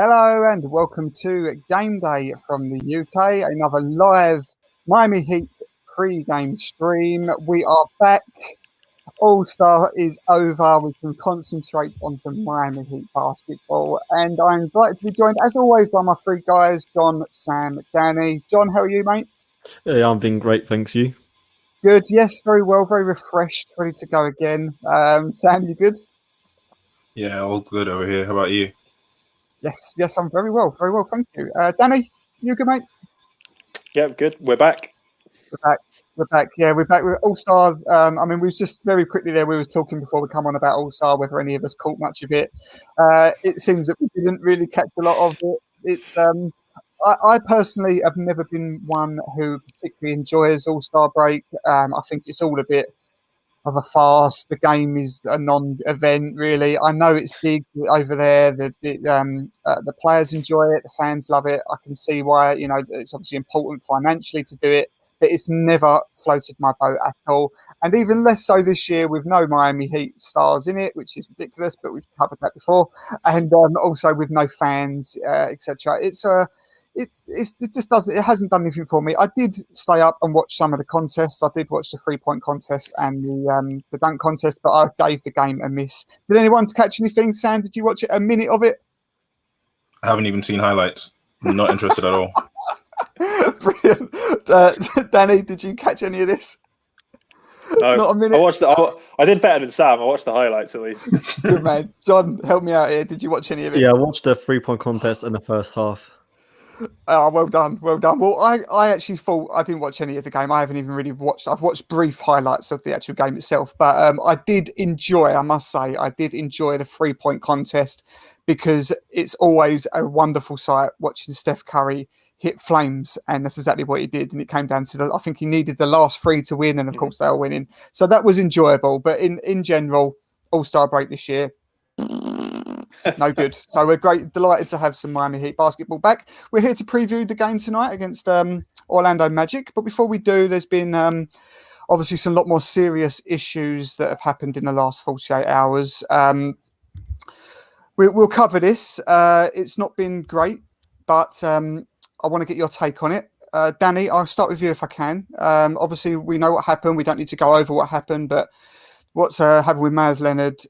Hello and welcome to Game Day from the UK, another live Miami Heat pre-game stream. We are back. All-Star is over. We can concentrate on some Miami Heat basketball. And I'm delighted to be joined, as always, by my three guys, John, Sam, Danny. John, how are you, mate? Yeah, I'm doing great, thanks. You? Good. Yes, very well. Very refreshed. Ready to go again. Sam, you good? Yeah, all good over here. How about you? Yes, I'm very well. Very well, thank you. Danny, you good, mate? Yeah, good. We're back. We're back. Yeah, we're back with All-Star. We was just very quickly there. We was talking before we come on about All-Star, whether any of us caught much of it. It seems that we didn't really catch a lot of it. It's I personally have never been one who particularly enjoys All-Star break. I think it's all a bit of a farce. The game is a non-event, really. I know it's big over there. The players enjoy it. The fans love it. I can see why. It's obviously important financially to do it, but it's never floated my boat at all. And even less so this year with no Miami Heat stars in it, which is ridiculous. But we've covered that before, and also with no fans, etc. It just doesn't. It hasn't done anything for me. I did stay up and watch some of the contests. I did watch the 3-point contest and the dunk contest, but I gave the game a miss. Did anyone catch anything? Sam, did you watch it? A minute of it? I haven't even seen highlights. I'm not interested at all. Brilliant. Danny, did you catch any of this? No, not a minute. I did better than Sam. I watched the highlights at least. Good man, John. Help me out here. Did you watch any of it? Yeah, I watched the 3-point contest in the first half. Oh, well done. Well, I actually thought I didn't watch any of the game. I haven't even really watched. I've watched brief highlights of the actual game itself, but I did enjoy. I must say, I did enjoy the 3-point contest because it's always a wonderful sight watching Steph Curry hit flames, and that's exactly what he did. And it came down to I think he needed the last 3 to win, and of course they were winning. So that was enjoyable. But in general, All-Star break this year. No good. So we're delighted to have some Miami Heat basketball back. We're here to preview the game tonight against Orlando Magic. But before we do, there's been obviously some lot more serious issues that have happened in the last 48 hours. We'll cover this. It's not been great, but I want to get your take on it. Danny, I'll start with you if I can. Obviously, we know what happened. We don't need to go over what happened, but what's happened with Maz Leonard,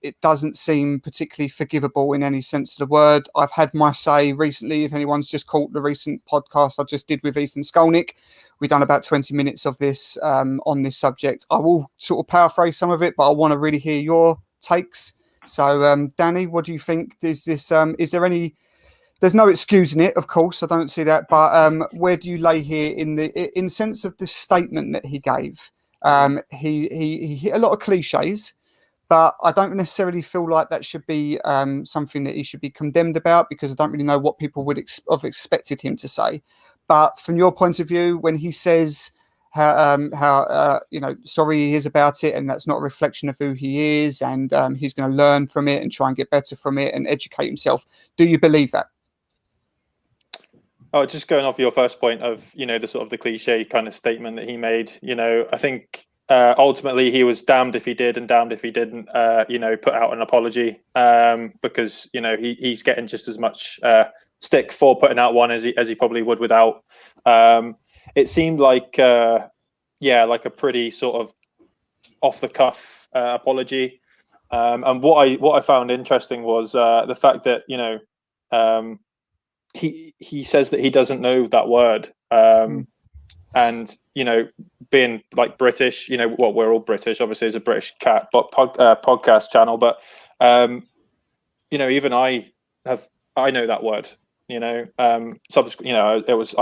it doesn't seem particularly forgivable in any sense of the word. I've had my say recently. If anyone's just caught the recent podcast I just did with Ethan Skolnick, we've done about 20 minutes of this on this subject. I will sort of paraphrase some of it, but I want to really hear your takes. So, Danny, what do you think? Is there any... There's no excusing it, of course. I don't see that. But where do you lay here in sense of the statement that he gave? He hit a lot of cliches, but I don't necessarily feel like that should be something that he should be condemned about, because I don't really know what people would have expected him to say. But from your point of view, when he says how sorry he is about it, and that's not a reflection of who he is, and he's going to learn from it and try and get better from it and educate himself, do you believe that? Oh, just going off your first point of, the sort of the cliche kind of statement that he made, I think ultimately he was damned if he did and damned if he didn't, put out an apology, because, he's getting just as much stick for putting out one as he probably would without. It seemed like, like a pretty sort of off the cuff apology. And what I found interesting was the fact that, he says that he doesn't know that word, and being like British, we're all British, obviously, as a British podcast channel, but even I know that word, I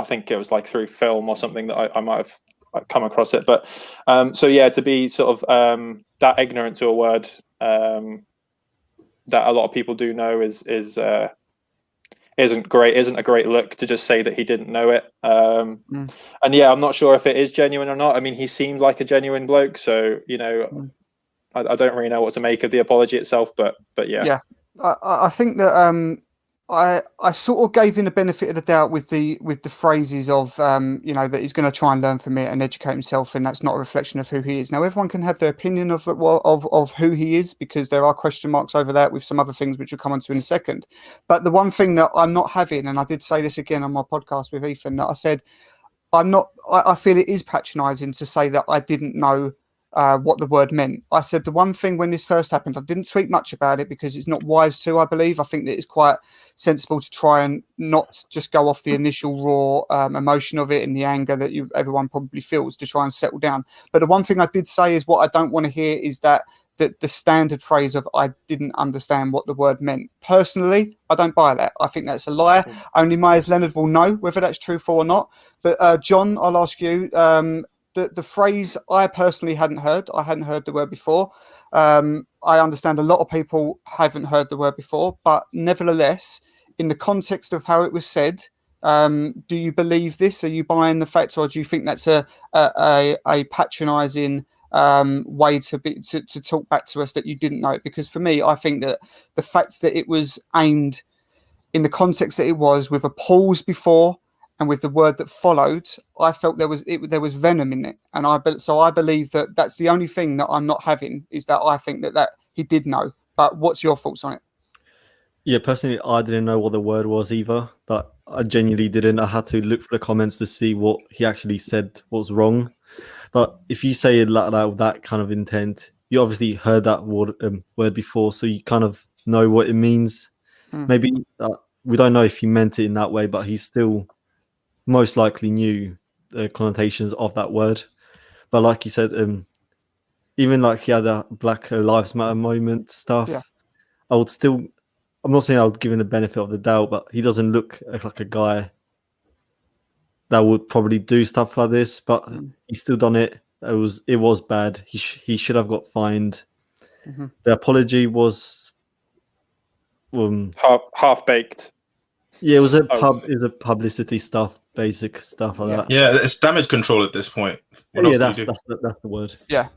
think it was like through film or something that I might have come across it, but to be sort of that ignorant to a word that a lot of people do know isn't a great look to just say that he didn't know it. And I'm not sure if it is genuine or not. I mean, he seemed like a genuine bloke, so I don't really know what to make of the apology itself, but yeah. I think that I sort of gave him the benefit of the doubt with the phrases of that he's going to try and learn from it and educate himself, and that's not a reflection of who he is. Now everyone can have their opinion of who he is, because there are question marks over that with some other things which we'll come on to in a second. But the one thing that I'm not having, and I did say this again on my podcast with Ethan, that I said I feel it is patronising to say that I didn't know what the word meant. I said the one thing when this first happened, I didn't tweet much about it because it's not wise to, I believe. I think that it's quite sensible to try and not just go off the initial raw emotion of it and the anger that everyone probably feels, to try and settle down. But the one thing I did say is what I don't want to hear is that the standard phrase of I didn't understand what the word meant. Personally, I don't buy that. I think that's a lie. Only Myers Leonard will know whether that's truthful or not. But John, I'll ask you, the phrase I personally hadn't heard. I hadn't heard the word before. I understand a lot of people haven't heard the word before, but nevertheless, in the context of how it was said, do you believe this? Are you buying the facts, or do you think that's a patronising way to talk back to us that you didn't know it? Because for me, I think that the fact that it was aimed in the context that it was, with a pause before and with the word that followed, I felt there was venom in it, and I believe that that's the only thing that I'm not having, is that I think that he did know. But what's your thoughts on it? Yeah, personally, I didn't know what the word was either. That I genuinely didn't. I had to look for the comments to see what he actually said was wrong. But if you say it like that with that kind of intent, you obviously heard that word before, so you kind of know what it means. Maybe we don't know if he meant it in that way, but he still most likely knew the connotations of that word. But like you said, even like he had that Black Lives Matter moment stuff, Yeah. I would still. I'm not saying I would give him the benefit of the doubt, but he doesn't look like a guy that would probably do stuff like this. But he's still done it. It was bad. He should have got fined. The apology was half baked. Yeah, it was a publicity stuff, basic stuff like that. Yeah, it's damage control at this point. That's the word. Yeah.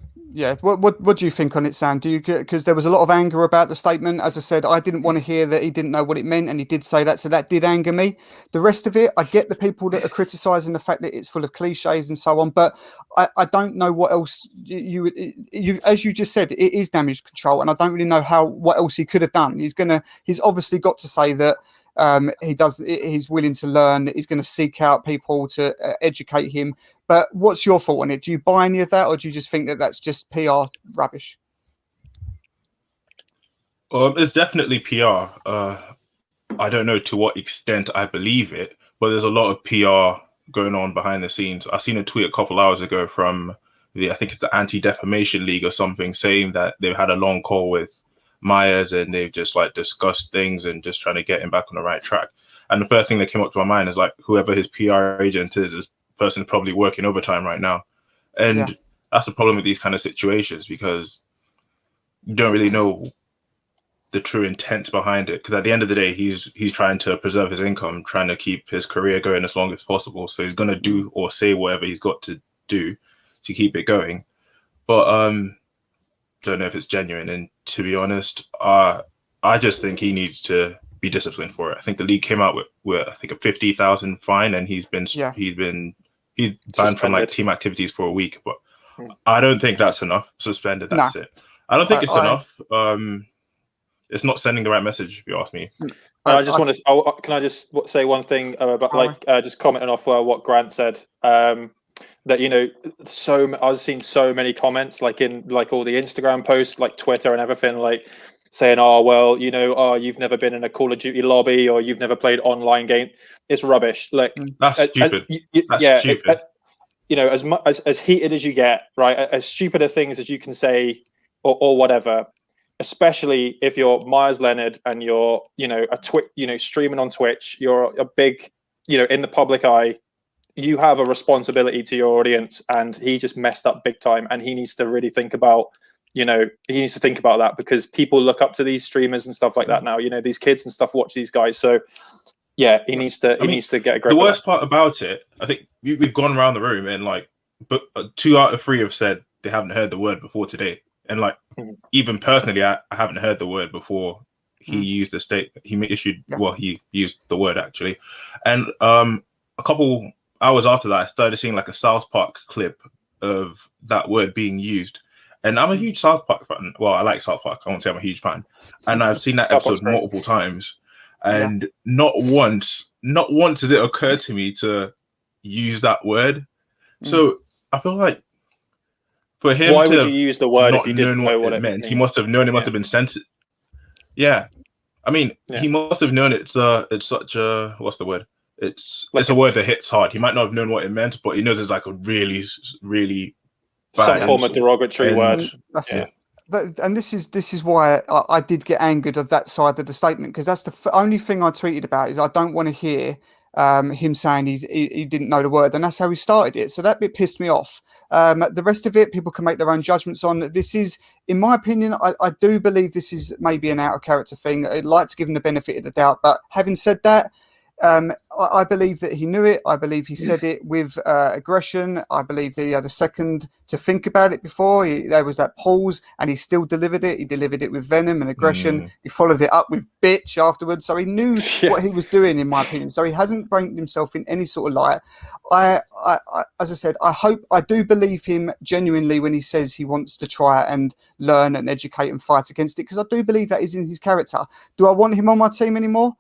What do you think on it, Sam? Do you, because there was a lot of anger about the statement. As I said, I didn't want to hear that he didn't know what it meant, and he did say that, so that did anger me. The rest of it, I get the people that are criticising the fact that it's full of cliches and so on, but I don't know what else you as you just said, it is damage control, and I don't really know what else he could have done. He's obviously got to say that. He's willing to learn, that he's going to seek out people to educate him. But what's your thought on it? Do you buy any of that, or do you just think that that's just PR rubbish? It's definitely PR. I don't know to what extent I believe it, but there's a lot of PR going on behind the scenes. I seen a tweet a couple hours ago from I think it's the Anti-Defamation League or something, saying that they've had a long call with Myers and they've just like discussed things and just trying to get him back on the right track. And the first thing that came up to my mind is like, whoever his PR agent is, this person is probably working overtime right now. And that's the problem with these kind of situations, because you don't really know the true intent behind it. Because at the end of the day, he's trying to preserve his income, trying to keep his career going as long as possible. So he's going to do or say whatever he's got to do to keep it going. But don't know if it's genuine, and to be honest, I just think he needs to be disciplined for it. I think the league came out with I think a 50,000 fine, and he's banned from like team activities for a week. But I don't think that's enough. Suspended, that's it. I don't think it's enough. It's not sending the right message, if you ask me. I just want to. Can I just say one thing about just commenting off what Grant said? That I was seeing so many comments like in like all the Instagram posts, like Twitter and everything, like saying, "Oh well, you've never been in a Call of Duty lobby, or you've never played online game." It's rubbish. Like that's stupid. That's stupid. As much as heated as you get, right? As stupid a things as you can say, or whatever. Especially if you're Myers Leonard and you're streaming on Twitch, you're a big in the public eye. You have a responsibility to your audience, and he just messed up big time, and he needs to really think about that, because people look up to these streamers and stuff like that now. These kids and stuff watch these guys. So yeah, he needs to get a grip. The worst part about it, I think we've gone around the room and like, but 2 out of 3 have said they haven't heard the word before today. And like, even personally, I haven't heard the word before he used the statement. He issued, Yeah. well, he used the word actually. And a couple hours after that, I started seeing like a South Park clip of that word being used. And I'm a huge South Park fan. Well, I like South Park. I won't say I'm a huge fan. And I've seen that episode multiple times. And not once has it occurred to me to use that word. So I feel like for him why to would you use the word if you didn't know what it meant, means? he must have known. It must have been sensitive. Yeah, I mean, he must have known it's such a, what's the word? It's a word that hits hard. He might not have known what it meant, but he knows it's like a really, really bad some form of derogatory word. That's it. And this is why I did get angered of that side of the statement, because that's the only thing I tweeted about is I don't want to hear him saying he didn't know the word, and that's how he started it. So that bit pissed me off. The rest of it, people can make their own judgments on. This is, in my opinion, I do believe this is maybe an out of character thing. I'd like to give him the benefit of the doubt, but having said that, I believe that he knew it. I believe he said it with aggression. I believe that he had a second to think about it before. There was that pause, and he still delivered it. He delivered it with venom and aggression. He followed it up with bitch afterwards. So he knew what he was doing, in my opinion. So he hasn't painted himself in any sort of light. I as I said, I do believe him genuinely when he says he wants to try and learn and educate and fight against it, because I do believe that is in his character. Do I want him on my team anymore?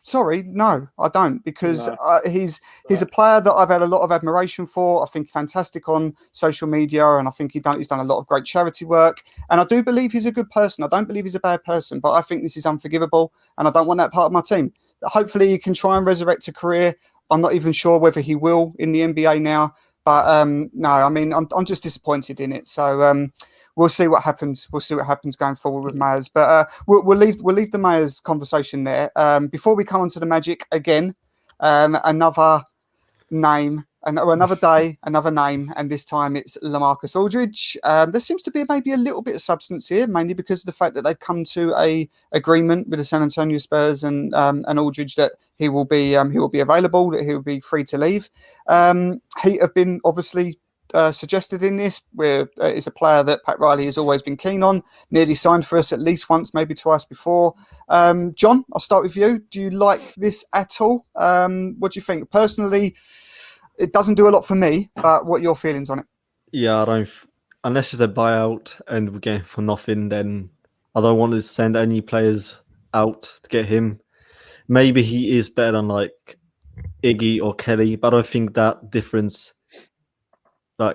Sorry, no, I don't, because he's a player that I've had a lot of admiration for. I think fantastic on social media, and I think he's done a lot of great charity work. And I do believe he's a good person. I don't believe he's a bad person, but I think this is unforgivable, and I don't want that part of my team. Hopefully, he can try and resurrect a career. I'm not even sure whether he will in the NBA now, but no, I mean, I'm just disappointed in it. So we'll see what happens. We'll see what happens going forward with Mayers. But we'll leave the Mayers conversation there. Before we come on to the Magic again, another name, another day, another name, and this time it's LaMarcus Aldridge. There seems to be maybe a little bit of substance here, mainly because of the fact that they've come to a agreement with the San Antonio Spurs and Aldridge that he will be available, that he will be free to leave. Heat have been obviously suggested in this, where is a player that Pat Riley has always been keen on, nearly signed for us at least once, maybe twice before. John, I'll start with you. Do you like this at all? What do you think? Personally, it doesn't do a lot for me, but what are your feelings on it? Yeah, I don't. Unless it's a buyout and we're getting for nothing, then I don't want to send any players out to get him. Maybe he is better than like Iggy or Kelly, but I don't think that difference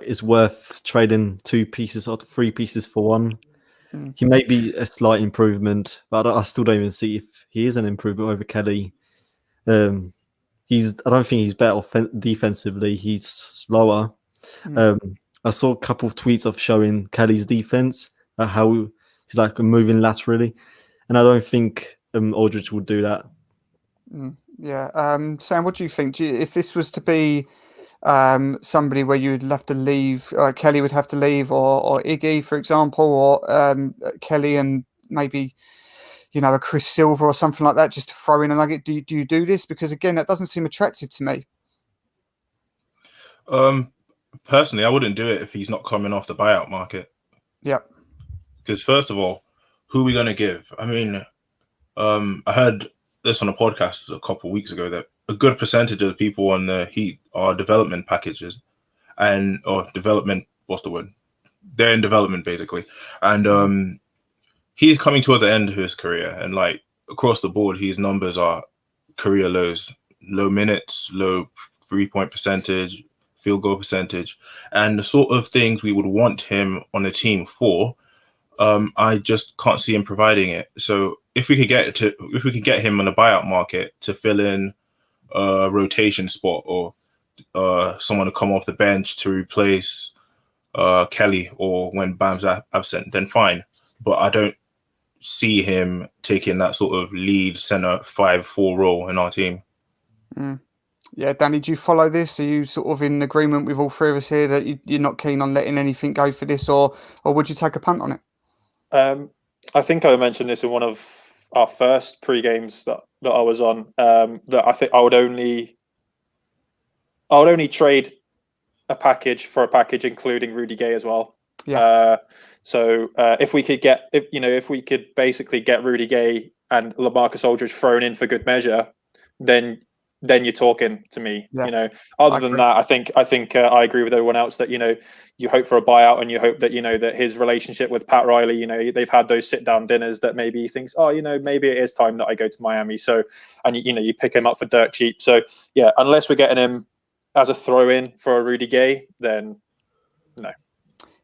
is worth trading 2 pieces or 3 pieces for one. He may be a slight improvement, but I still don't even see if he is an improvement over Kelly. I don't think he's better defensively. He's slower. I saw a couple of tweets of showing Kelly's defense, how he's like moving laterally, and I don't think Aldridge would do that. Yeah, Sam, what do you think? If this was to be somebody where you would have to leave, Kelly would have to leave, or Iggy, for example, or Kelly and maybe, a Chris Silver or something like that, just to throw in a nugget. Do you do this? Because again, that doesn't seem attractive to me. Personally, I wouldn't do it if he's not coming off the buyout market. Yeah. Because first of all, who are we going to give? I mean, I heard this on a podcast a couple of weeks ago that a good percentage of the people on the Heat are development packages or development. What's the word? They're in development basically. And he's coming toward the end of his career, and like across the board, his numbers are career lows, low minutes, low 3-point percentage, field goal percentage, and the sort of things we would want him on a team for. I just can't see him providing it. So if we could get him on the buyout market to fill in a rotation spot, or someone to come off the bench to replace Kelly, or when Bam's absent, then fine. But I don't see him taking that sort of lead center 5-4 role in our team. Yeah, Danny, do you follow this? Are you sort of in agreement with all three of us here that you're not keen on letting anything go for this, or would you take a punt on it? I think I mentioned this in one of our first pre-games that I was on, that I think I would only trade a package for a package including Rudy Gay as well. Yeah. So if we could basically get Rudy Gay and LaMarcus Aldridge thrown in for good measure, then you're talking to me. Yeah, Other than that, I think I agree with everyone else that you hope for a buyout, and you hope that that his relationship with Pat Riley, they've had those sit down dinners that maybe he thinks, oh, maybe it is time that I go to Miami. So, and you pick him up for dirt cheap. So yeah, unless we're getting him as a throw in for a Rudy Gay, then no.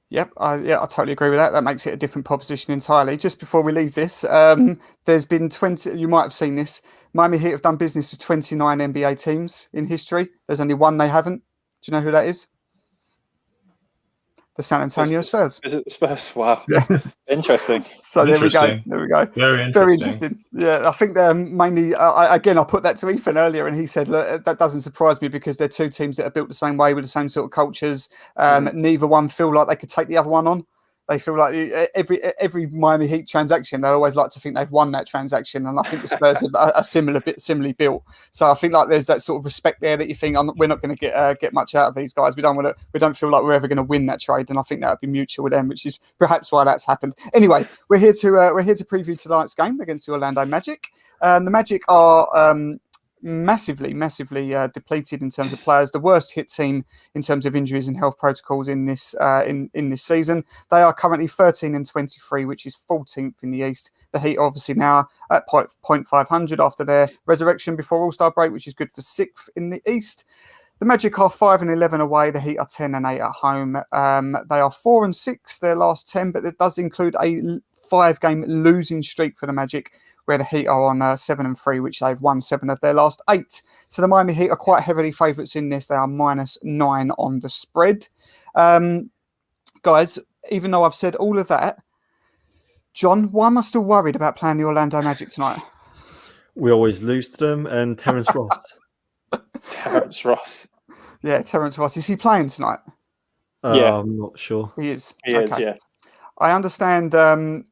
Yep, I totally agree with that. That makes it a different proposition entirely. Just before we leave this, there's been 20. You might have seen this. Miami Heat have done business with 29 NBA teams in history. There's only one they haven't. Do you know who that is? The San Antonio Spurs. Is it the Spurs? Wow. Yeah. Interesting. So there we go. Very interesting. Yeah, I think they're mainly. Again, I put that to Ethan earlier, and he said, "Look, that doesn't surprise me because they're two teams that are built the same way with the same sort of cultures. Neither one feel like they could take the other one on. They feel like every Miami Heat transaction, they always like to think they've won that transaction, and I think the Spurs are similarly built. So I think like there's that sort of respect there that you think we're not going to get much out of these guys. We don't feel like we're ever going to win that trade, and I think that would be mutual with them, which is perhaps why that's happened. Anyway, we're here to preview tonight's game against the Orlando Magic. The Magic are massively depleted in terms of players, the worst hit team in terms of injuries and health protocols in this in this season. They are currently 13-23, which is 14th in the East. The Heat are obviously now at 0.500 after their resurrection before All-Star break, which is good for 6th in the East. The Magic are 5-11 away. The Heat are 10-8 at home. They are 4-6 their last 10, but it does include a 5-game losing streak for the Magic, where the Heat are on 7-3, which they've won 7 of their last 8. So the Miami Heat are quite heavily favourites in this. They are -9 on the spread. Guys, even though I've said all of that, John, why am I still worried about playing the Orlando Magic tonight? We always lose to them, and Terence Ross. Terence Ross. Yeah, Terence Ross. Is he playing tonight? Yeah. I'm not sure. He is. He is, yeah. I understand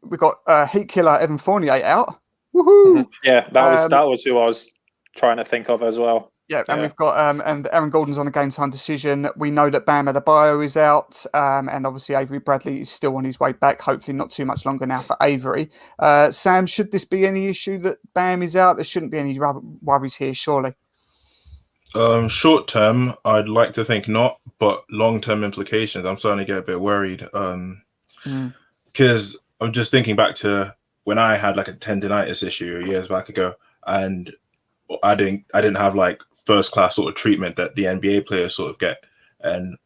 we've got Heat killer Evan Fournier out. Woohoo! Yeah, that was who I was trying to think of as well. Yeah, and we've got and Aaron Gordon's on a game time decision. We know that Bam Adebayo is out, and obviously Avery Bradley is still on his way back. Hopefully, not too much longer now for Avery. Sam, should this be any issue that Bam is out? There shouldn't be any worries here, surely. Short term, I'd like to think not, but long term implications, I'm starting to get a bit worried. Because I'm just thinking back to when I had like a tendinitis issue years back ago, and I didn't have like first class sort of treatment that the NBA players sort of get. And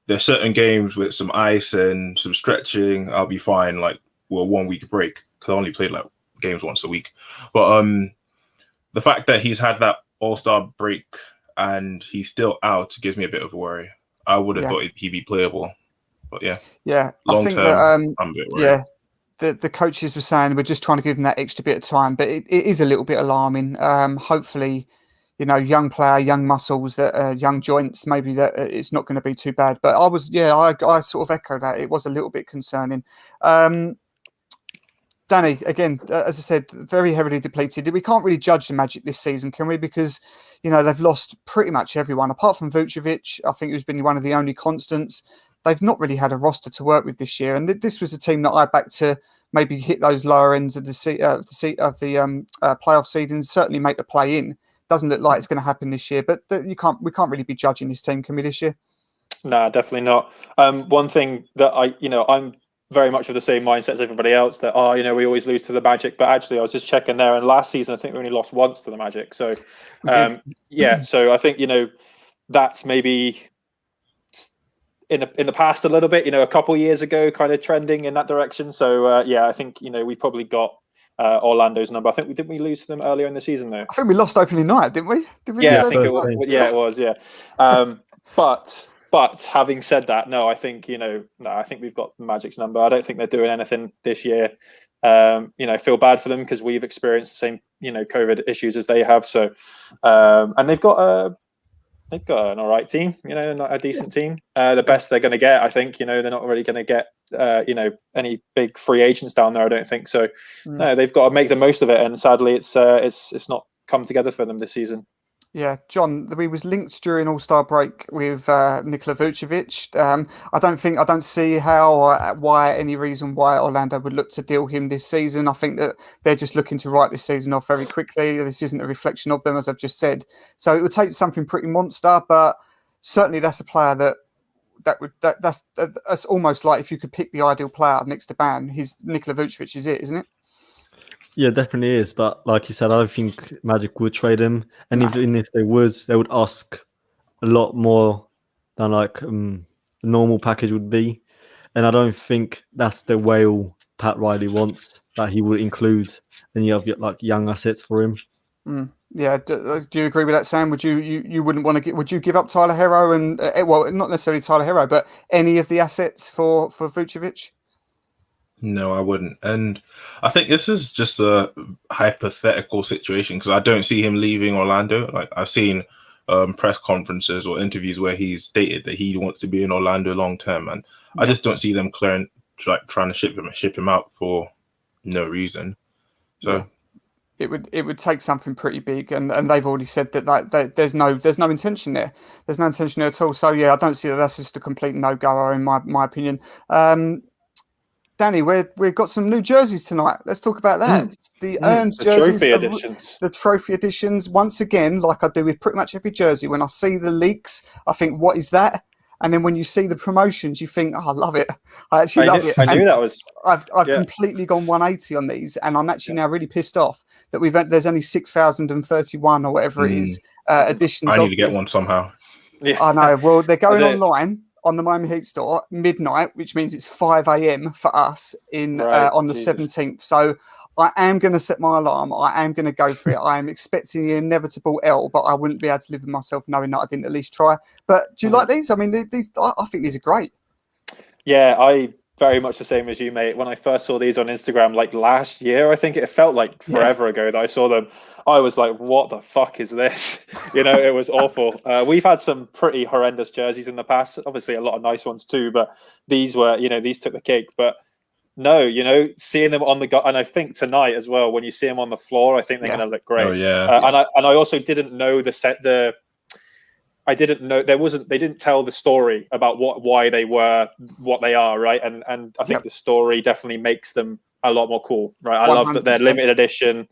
there's certain games with some ice and some stretching, I'll be fine. Like, well, 1 week break, because I only played like games once a week. But the fact that he's had that All-Star break and he's still out gives me a bit of a worry. I would have thought he'd be playable, but yeah. I think term, that I'm a bit worried. The coaches were saying we're just trying to give him that extra bit of time, but it is a little bit alarming. Hopefully, young player, young muscles, young joints, maybe that it's not going to be too bad. But I sort of echo that. It was a little bit concerning. Danny, again, as I said, very heavily depleted. We can't really judge the Magic this season, can we? Because, they've lost pretty much everyone, apart from Vucevic, I think, who's been one of the only constants. They've not really had a roster to work with this year. And this was a team that I backed to maybe hit those lower ends of the playoff seeding, certainly make the play in. Doesn't look like it's going to happen this year, but we can't really be judging this team, can we, this year? No, definitely not. One thing that I'm very much of the same mindset as everybody else that, we always lose to the Magic. But actually, I was just checking there, and last season, I think we only lost once to the Magic. So, so I think, that's maybe in the past a little bit, a couple of years ago, kind of trending in that direction. So, I think, we probably got Orlando's number. I think didn't we lose to them earlier in the season, though? I think we lost opening night, didn't we? Yeah, I think it was. Yeah, it was. Yeah. But having said that, no, I think I think we've got Magic's number. I don't think they're doing anything this year. Feel bad for them because we've experienced the same COVID issues as they have. So, and they've got an all right team. Not a decent team. The best they're going to get, I think. They're not really going to get any big free agents down there. I don't think so. No, they've got to make the most of it. And sadly, it's not come together for them this season. Yeah, John, we was linked during All-Star break with Nikola Vucevic. I don't see how or why any reason why Orlando would look to deal him this season. I think that they're just looking to write this season off very quickly. This isn't a reflection of them, as I've just said. So it would take something pretty monster, but certainly that's a player that's almost like if you could pick the ideal player next to Ban, Nikola Vucevic is it, isn't it? Yeah, definitely is. But like you said, I don't think Magic would trade him. And even if they would ask a lot more than like the normal package would be. And I don't think that's the whale Pat Riley wants, that he would include any of like young assets for him. Yeah, do you agree with that, Sam? Would you wouldn't want to get? Would you give up Tyler Hero and well, not necessarily Tyler Hero, but any of the assets for Vucevic? No, I wouldn't. And I think this is just a hypothetical situation because I don't see him leaving Orlando. Like I've seen press conferences or interviews where he's stated that he wants to be in Orlando long term, and I just don't see them trying to ship him out for no reason. So it would take something pretty big, and they've already said that there's no intention there. There's no intention there at all. So yeah, I don't see that. That's just a complete no-goer in my opinion. Danny, we've got some new jerseys tonight. Let's talk about that. The earned jerseys, trophy editions. The trophy editions. Once again, like I do with pretty much every jersey, when I see the leaks, I think, what is that? And then when you see the promotions, you think, oh, I love it. I actually love it. I knew that was. I've completely gone 180 on these, and I'm actually now really pissed off that there's only 6,031 or whatever it is editions. I need to get one somehow. Yeah, I know. Well, they're going online on the Miami Heat store midnight, which means it's 5 a.m. for us on the 17th. So I am going to set my alarm. I am going to go for it. I am expecting the inevitable L, but I wouldn't be able to live with myself knowing that I didn't at least try. But do you like these? I mean, these I think these are great. Yeah, I very much the same as you, mate. When I first saw these on Instagram, like last year, I think it felt like forever ago that I saw them. I was like, what the fuck is this? It was awful. We've had some pretty horrendous jerseys in the past. Obviously, a lot of nice ones too, but these were, these took the cake. But no, seeing them on the and I think tonight as well, when you see them on the floor, I think they're going to look great. Oh, yeah. And I also didn't know I didn't know they didn't tell the story about why they were what they are, right? And I think the story definitely makes them a lot more cool, right? I 100%. Love that they're limited edition.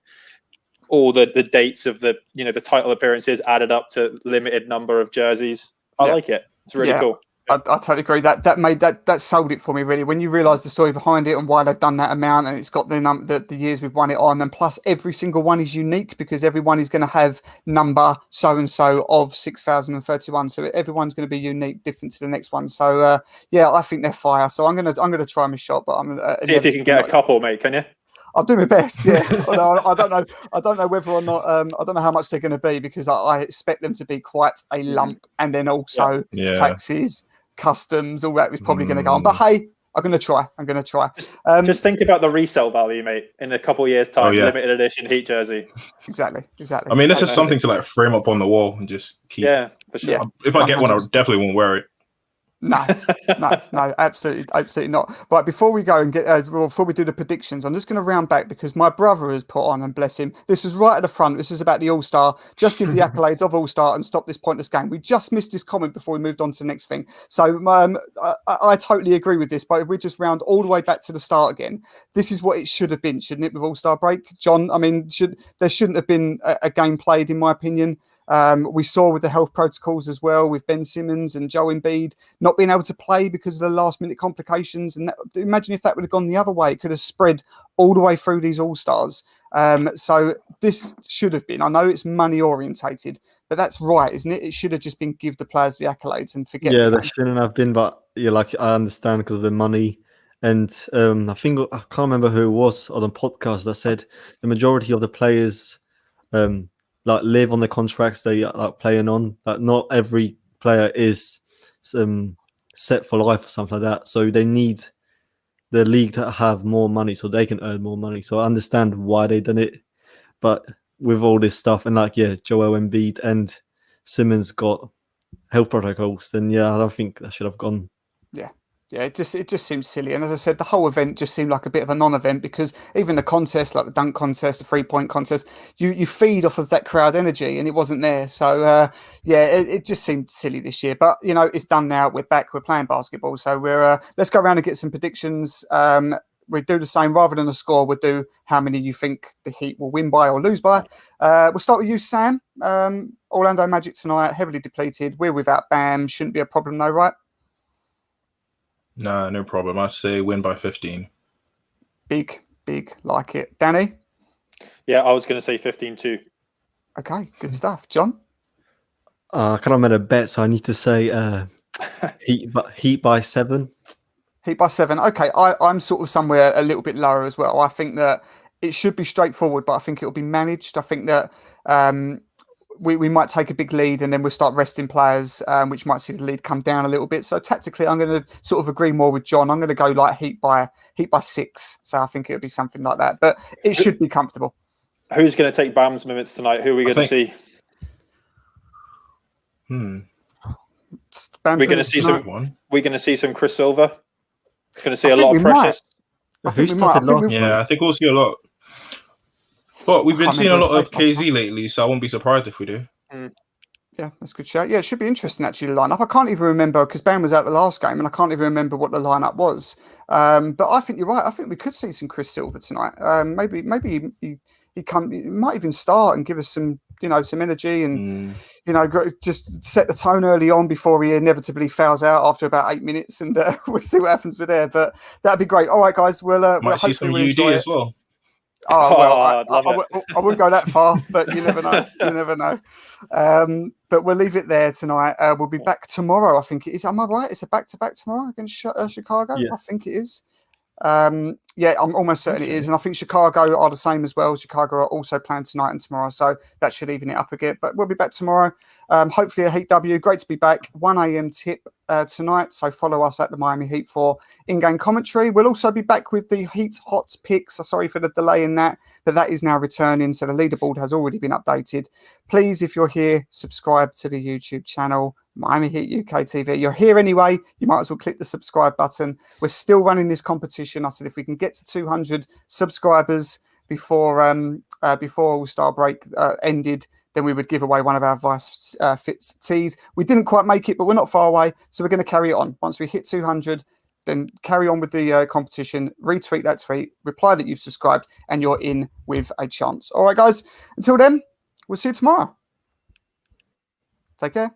All the dates of the the title appearances added up to limited number of jerseys. I like it. It's really cool. I totally agree. That sold it for me, really. When you realise the story behind it and why they've done that amount, and it's got the years we've won it on, and plus every single one is unique because everyone is going to have number so and so of 6,031. So everyone's going to be unique, different to the next one. So yeah, I think they're fire. So I'm gonna try them a shot, but I'm see if you can get a couple, mate. Can you? I'll do my best, yeah. Although I don't know whether or not. I don't know how much they're going to be because I expect them to be quite a lump, and then also taxes, customs, all that is probably going to go on. But hey, I'm going to try. Just think about the resale value, mate. In a couple of years' time, limited edition Heat jersey. Exactly. I mean, it's just something to like frame up on the wall and just keep. Yeah, for sure. Yeah. If I get one, I definitely won't wear it. No, absolutely not. Right, before we go and before we do the predictions, I'm just going to round back because my brother has put on, and bless him, this was right at the front. This is about the All-Star. Just give the accolades of All-Star and stop this pointless game. We just missed his comment before we moved on to the next thing. So I totally agree with this, but if we just round all the way back to the start again, this is what it should have been, shouldn't it, with All-Star break? John, I mean, there shouldn't have been a game played, in my opinion. We saw with the health protocols as well, with Ben Simmons and Joel Embiid not being able to play because of the last minute complications. And imagine if that would have gone the other way, it could have spread all the way through these All-Stars. So this should have been, I know it's money orientated, but that's right, isn't it? It should have just been give the players the accolades and forget. Yeah, that shouldn't have been, but I understand because of the money. And I think, I can't remember who it was on a podcast that said the majority of the players live on the contracts they like playing on. Like not every player is set for life or something like that. So they need the league to have more money so they can earn more money. So I understand why they done it, but with all this stuff and Joel Embiid and Simmons got health protocols, then I don't think that should have gone. Yeah. Yeah, it just seems silly, and as I said, the whole event just seemed like a bit of a non-event because even the contest, like the dunk contest, the 3-point contest, you feed off of that crowd energy, and it wasn't there. So yeah, it just seemed silly this year. But you know, it's done now. We're back. We're playing basketball, so we're let's go around and get some predictions. We do the same rather than a score. We'll do how many you think the Heat will win by or lose by. We'll start with you, Sam. Orlando Magic tonight, heavily depleted. We're without Bam. Shouldn't be a problem, though, right? Nah, no problem. I'd say win by 15. Big, like it. Danny? Yeah, I was going to say 15 too. Okay, good stuff. John? I kind of made a bet, so I need to say Heat by 7. Heat by 7. Okay, I'm sort of somewhere a little bit lower as well. I think that it should be straightforward, but I think it'll be managed. I think that we might take a big lead and then we'll start resting players, which might see the lead come down a little bit. So tactically, I'm going to sort of agree more with John. I'm going to go like Heat by 6. So I think it'll be something like that. But it should be comfortable. Who's going to take Bam's minutes tonight? Who are we going to see? Bam's we're going to see tonight. We're going to see some Chris Silver. We're going to see a I lot of Precious. I think we might. Yeah, I think we'll see a lot. But we've been seeing a lot of KZ lately, so I won't be surprised if we do. Yeah, that's a good shout. Yeah, it should be interesting actually, the lineup. I can't even remember because Bam was out the last game and I can't even remember what the lineup was. But I think you're right. I think we could see some Chris Silver tonight. Maybe he might even start and give us some, some energy and, just set the tone early on before he inevitably fouls out after about 8 minutes and we'll see what happens with there. But that'd be great. All right, guys, we'll see some UD as well. Oh, well, I wouldn't go that far, but you never know. You never know. But we'll leave it there tonight. We'll be back tomorrow, I think it is. Am I right? It's a back-to-back tomorrow against Chicago? Yeah. I think it is. Yeah, I'm almost certain it is. And I think Chicago are the same as well. Chicago are also playing tonight and tomorrow. So that should even it up a bit. But we'll be back tomorrow. Hopefully a Heat W. Great to be back. 1 a.m. tip tonight. So follow us at the Miami Heat for in-game commentary. We'll also be back with the Heat Hot Picks. Sorry for the delay in that. But that is now returning. So the leaderboard has already been updated. Please, if you're here, subscribe to the YouTube channel. Miami Heat UK TV. You're here anyway. You might as well click the subscribe button. We're still running this competition. I said if we can get to 200 subscribers before All-Star break ended, then we would give away one of our Vice Fits tees. We didn't quite make it, but we're not far away. So we're going to carry it on. Once we hit 200, then carry on with the competition. Retweet that tweet. Reply that you've subscribed, and you're in with a chance. All right, guys. Until then, we'll see you tomorrow. Take care.